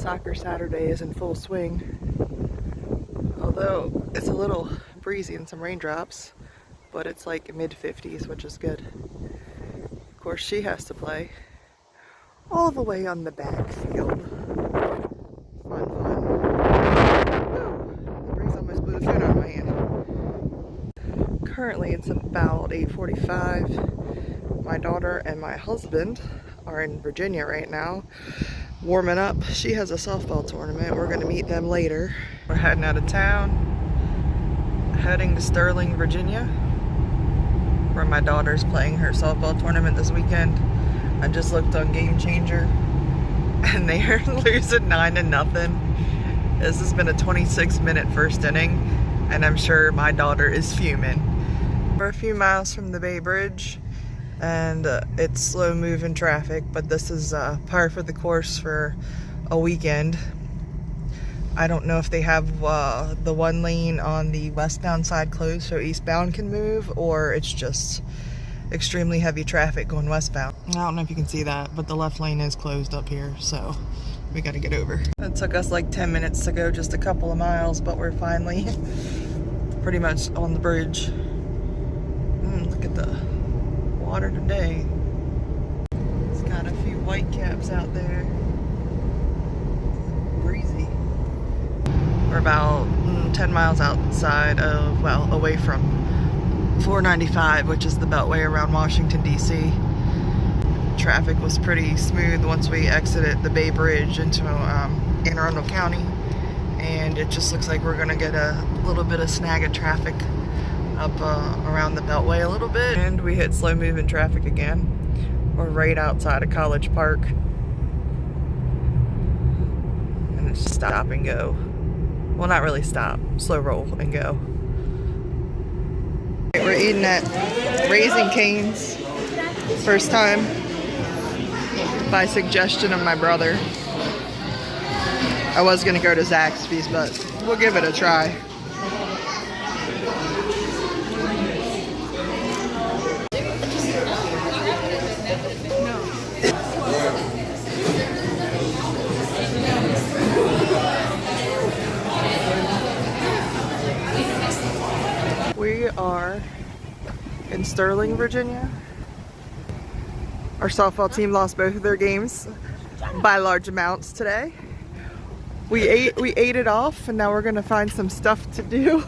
Soccer Saturday is in full swing. Although it's a little breezy and some raindrops, but it's like mid-50s, which is good. Of course, she has to play all the way on the backfield. Fun, fun. Woo! The breeze almost blew the phone out of my hand. Currently, it's about 8:45. My daughter and my husband are in Virginia right now, warming up. She has a softball tournament. We're gonna meet them later. We're heading out of town, heading to Sterling, Virginia, where my daughter's playing her softball tournament this weekend. I just looked on Game Changer and they are losing 9-0. This has been a 26-minute first inning and I'm sure my daughter is fuming. We're a few miles from the Bay Bridge and it's slow moving traffic, but this is par for the course for a weekend. I don't know if they have the one lane on the westbound side closed so eastbound can move, or it's just extremely heavy traffic going westbound. I don't know if you can see that, but the left lane is closed up here, so we gotta get over. It took us like 10 minutes to go just a couple of miles, but we're finally pretty much on the bridge. Look at the water today. It's got a few white caps out there. Breezy. We're about 10 miles outside of, well, away from 495, which is the beltway around Washington, D.C. Traffic was pretty smooth once we exited the Bay Bridge into Anne Arundel County, and it just looks like we're gonna get a little bit of snag of traffic up around the beltway a little bit, and we hit slow moving traffic again. We're right outside of College Park, and it's just stop and go. Well, not really stop, slow roll and go. We're eating at Raising Cane's, first time by suggestion of my brother. I was gonna go to Zaxby's, but we'll give it a try. We are in Sterling, Virginia. Our softball team lost both of their games by large amounts today. We ate it off, and now we're gonna find some stuff to do.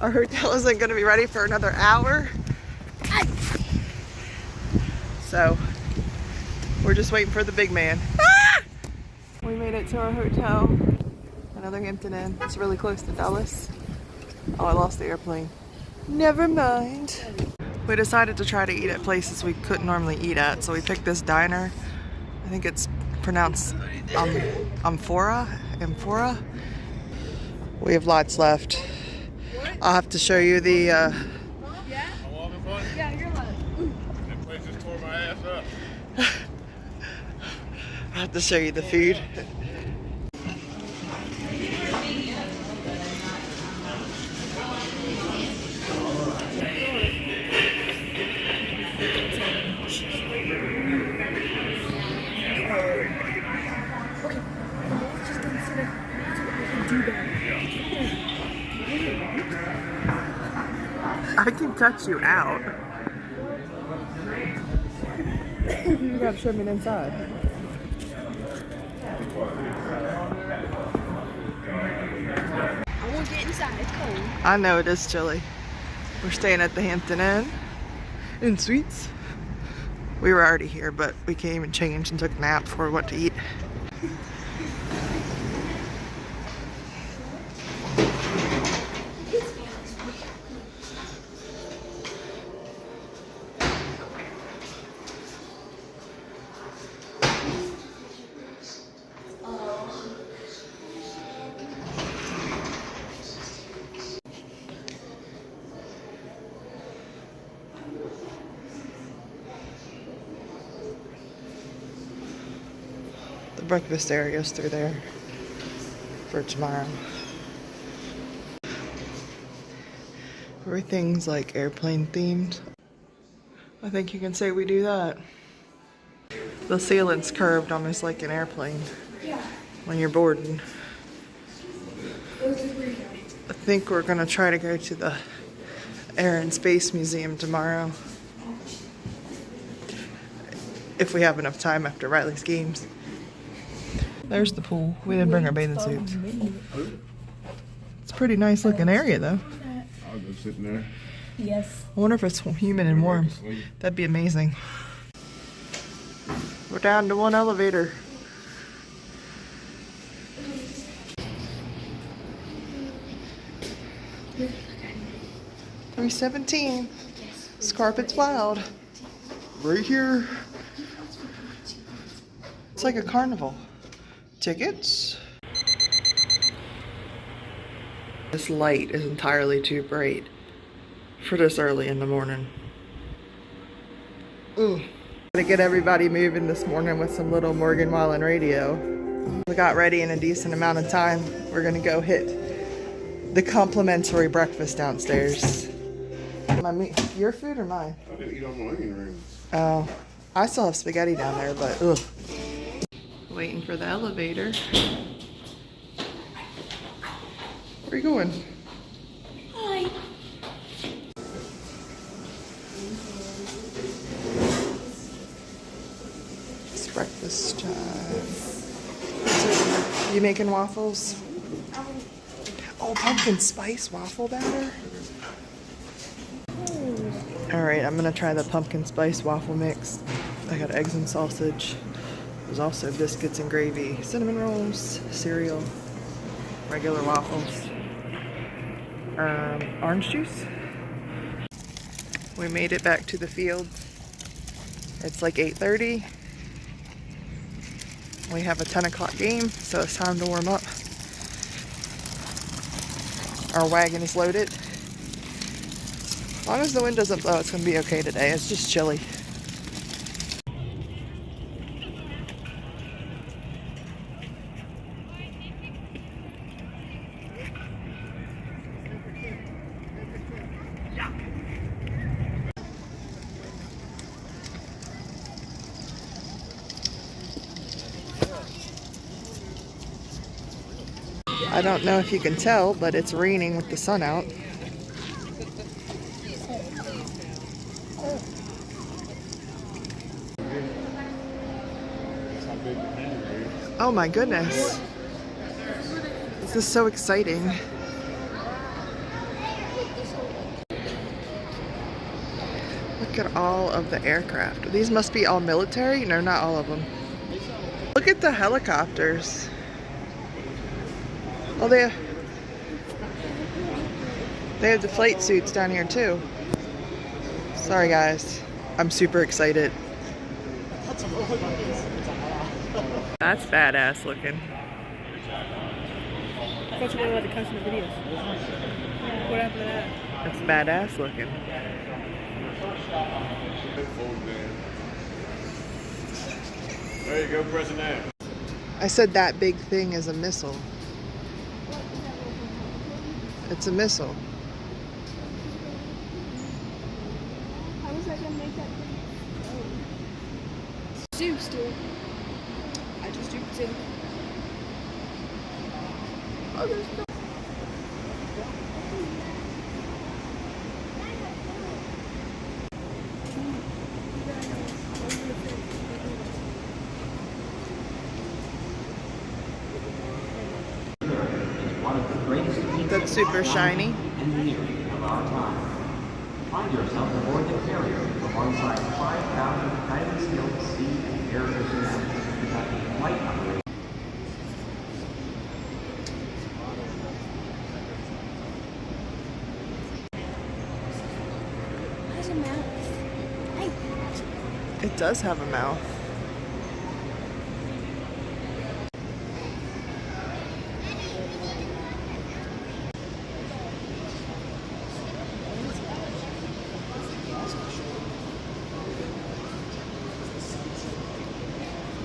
Our hotel isn't gonna be ready for another hour. So we're just waiting for the big man. Ah! We made it to our hotel, another Hampton Inn. It's really close to Dulles. Oh, I lost the airplane. Never mind. We decided to try to eat at places we couldn't normally eat at, so we picked this diner. I think it's pronounced Amphora. We have lots left. I'll have to show you the Yeah, you're allowed. That place just tore my ass up. I'll have to show you the food. I can cut you out. You gotta show me the inside. I won't get inside, it's cold. I know it is chilly. We're staying at the Hampton Inn in Suites. We were already here, but we came and changed and took a nap before we went to eat. Breakfast areas through there for tomorrow. Everything's like airplane themed. I think you can say we do that. The ceiling's curved almost like an airplane. Yeah. when you're boarding. I think we're gonna try to go to the Air and Space Museum tomorrow. If we have enough time after Riley's games. There's the pool. We didn't bring our bathing suits. It's a pretty nice looking area though. I'll go sit in there. Yes. I wonder if it's humid and warm. That'd be amazing. We're down to one elevator. $317. This carpet's wild. Right here. It's like a carnival. Tickets. This light is entirely too bright for this early in the morning. Ooh. Gonna get everybody moving this morning with some little Morgan Wallen radio. We got ready in a decent amount of time. We're gonna go hit the complimentary breakfast downstairs. Your food or mine? I didn't eat all my onion rings. Oh, I still have spaghetti down there, but ugh. Waiting for the elevator. Where are you going? Hi. It's breakfast time. You making waffles? Oh, pumpkin spice waffle batter? Alright, I'm gonna try the pumpkin spice waffle mix. I got eggs and sausage. There's also biscuits and gravy, cinnamon rolls, cereal, regular waffles, orange juice. We made it back to the field. It's like 8:30. We have a 10 o'clock game, so it's time to warm up. Our wagon is loaded. As long as the wind doesn't blow, it's gonna be okay today. It's just chilly. I don't know if you can tell, but it's raining with the sun out. Oh my goodness. This is so exciting. Look at all of the aircraft. These must be all military? No, not all of them. Look at the helicopters. Oh, they have the flight suits down here too. Sorry guys, I'm super excited. That's badass looking. I thought you wanted to catch the videos. What happened to that? That's badass looking. There you go, pressing that. I said that big thing is a missile. It's a missile. How was I gonna make that thing? Zoom still. I just zoomed in. Oh, there's no. That's super shiny. Engineering of our time. Find yourself aboard the carrier alongside 5,000 highly skilled sea and air personnel conducting flight operations. Has a mouth. Hey. It does have a mouth.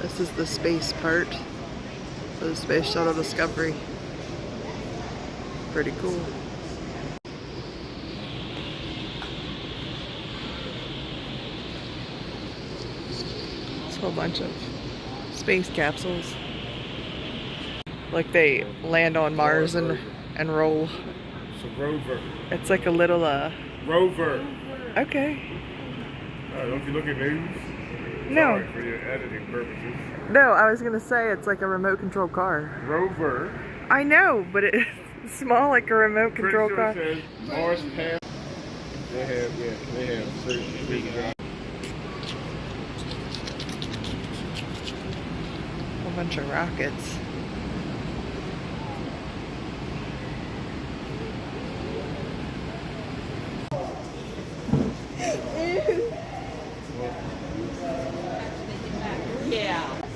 This is the space part for the Space Shuttle Discovery. Pretty cool. It's a whole bunch of space capsules. Like they land on Mars and roll. It's a rover. It's like a little Rover. okay. Don't you look at news? No. Sorry for your editing purposes. No, I was gonna say it's like a remote control car. Rover. I know, but it's small like a remote control Pretty car. sure it says Mars pass. They have certain jobs. A bunch of rockets.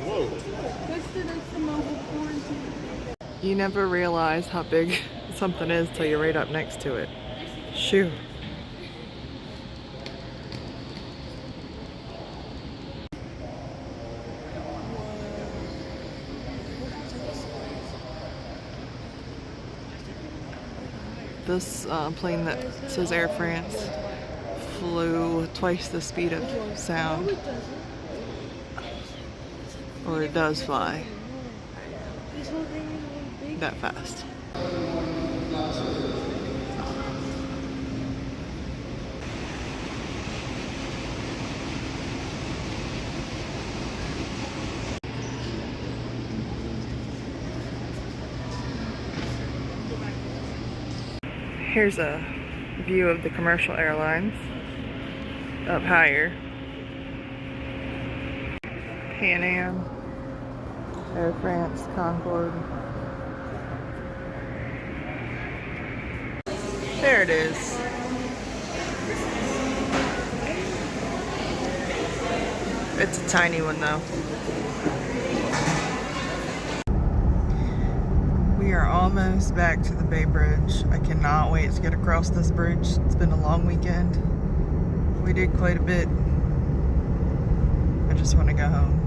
Whoa. You never realize how big something is till you're right up next to it. Shoo. This plane that says Air France flew twice the speed of sound. Or it does fly that fast. Here's a view of the commercial airlines up higher. Pan Am, Air France, Concorde. There it is. It's a tiny one though. We are almost back to the Bay Bridge. I cannot wait to get across this bridge. It's been a long weekend. We did quite a bit. I just want to go home.